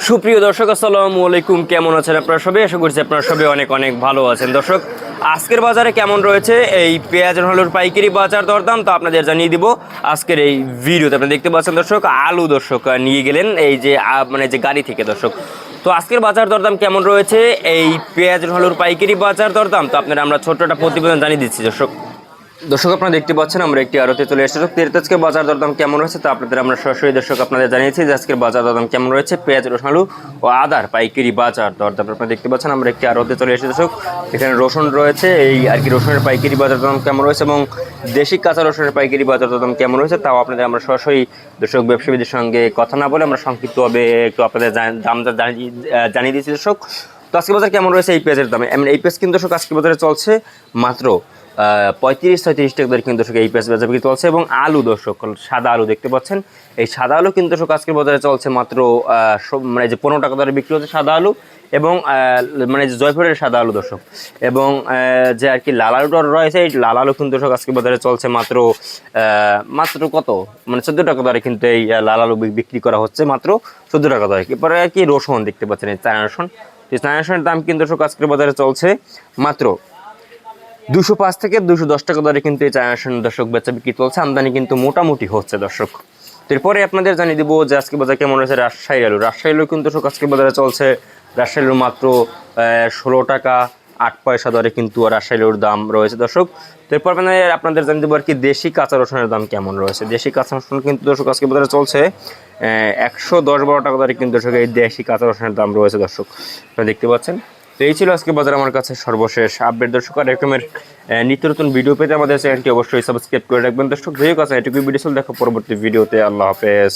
সুপ্রিয় দর্শক আসসালামু আলাইকুম, কেমন আছেন আপনারা সবাই? আশা করছি আপনারা সবাই অনেক অনেক ভালো আছেন। দর্শক, আজকের বাজারে কেমন রয়েছে এই পেঁয়াজ আলুর পাইকারি বাজার দরদাম তো আপনাদের জানিয়ে দিব আজকের এই ভিডিওতে। আপনারা দেখতে পাচ্ছেন দর্শক, আলু দর্শক নিয়ে গেলেন এই যে যে গাড়ি থেকে। দর্শক, তো আজকের বাজার দরদাম কেমন রয়েছে এই পেঁয়াজ আলুর পাইকারি বাজার দরদাম তো আপনারা আমরা ছোট্ট একটা প্রতিবেদন জানিয়ে দিচ্ছি। দর্শক আপনারা দেখতে পাচ্ছেন আমরা একটি আড়তে চলে এসেছি। আজকের বাজার দরদাম কেমন রয়েছে তা আপনাদের আমরা সরাসরি দর্শক আপনাদের জানিয়েছি যে আজকের বাজার দরদাম কেমন রয়েছে পেঁয়াজ, রসুন, আলু ও আদার পাইকারি বাজার দরদাম। আপনারা দেখতে পাচ্ছেন আমরা একটি আড়তে চলে এসেছি দর্শক। এখানে রসুন রয়েছে, এই আর কি রসুনের পাইকারি বাজার দরদাম কেমন রয়েছে এবং দেশি কাঁচা রসুনের পাইকারি বাজার দরদাম কেমন রয়েছে তাও আপনাদের আমরা সরাসরি দর্শক ব্যবসায়ীদের সঙ্গে কথা না বলে আমরা সংক্ষিপ্তভাবে একটু আপনাদের দামটা জানিয়ে দিচ্ছি দর্শক। তো আজকের বাজার কেমন রয়েছে এই পেঁয়াজের দামে? এই পেঁয়াজ কিন্তু দর্শক আজকের বাজারে চলছে মাত্র 35-36 টাকা দরে কিন্তু দর্শক এই পেঁয়াজ বাজার বিক্রি চলছে। এবং আলু দর্শক, সাদা আলু দেখতে পাচ্ছেন, এই সাদা আলু কিন্তু দর্শক আজকের বাজারে চলছে মাত্র মানে যে 15 টাকা দরে বিক্রি হচ্ছে সাদা আলু এবং মানে যে জয়পুরের সাদা আলু দর্শক। এবং যে আর কি লাল আলুটা রয়েছে, এই লাল আলু কিন্তু দর্শক আজকের বাজারে চলছে মাত্র কত মানে 14 টাকা দরে কিন্তু এই লাল আলু বিক্রি করা হচ্ছে মাত্র 14 টাকা দরে। এরপরে আর কি রসুন দেখতে পাচ্ছেন, এই চায়না রসুন, এই চায়না রসুনের দাম কিন্তু দর্শক আজকের বাজারে চলছে মাত্র 205 থেকে 210 টাকা দরে কিন্তু এই চায়না রসুন দর্শক বেচা বিক্রি চলছে। আমদানি কিন্তু মোটামুটি হচ্ছে দর্শক। এরপরে আপনাদের জানিয়ে দিব যে আজকে বাজার কেমন রয়েছে রাজশাহী আলু। রাজশাহী আলু কিন্তু দর্শক আজকে বাজারে চলছে রাজশাহী আলু মাত্র 16 টাকা 8 পয়সা দরে কিন্তু রাজশাহী আলুর দাম রয়েছে দর্শক। তো এরপর আপনাদের জানিয়ে দেবো আর কি দেশি কাঁচা রসুনের দাম কেমন রয়েছে। দেশি কাঁচা রসুন কিন্তু দর্শক আজকে বাজারে চলছে 110-12 টাকা দরে কিন্তু দর্শক এই দেশি কাঁচা রসুনের দাম রয়েছে দর্শক, আপনারা দেখতে পাচ্ছেন। তো এই ছিল আজকে বাজার আমার কাছে সর্বশেষ আপডেট দর্শক। আর এরকমের নিত্য নতুন ভিডিও পেতে আমাদের চ্যানেলটি অবশ্যই সাবস্ক্রাইব করে রাখবেন দর্শক। যেই কাছে এটুকুই ভিডিও চল, দেখো পরবর্তী ভিডিওতে। আল্লাহ হাফেজ।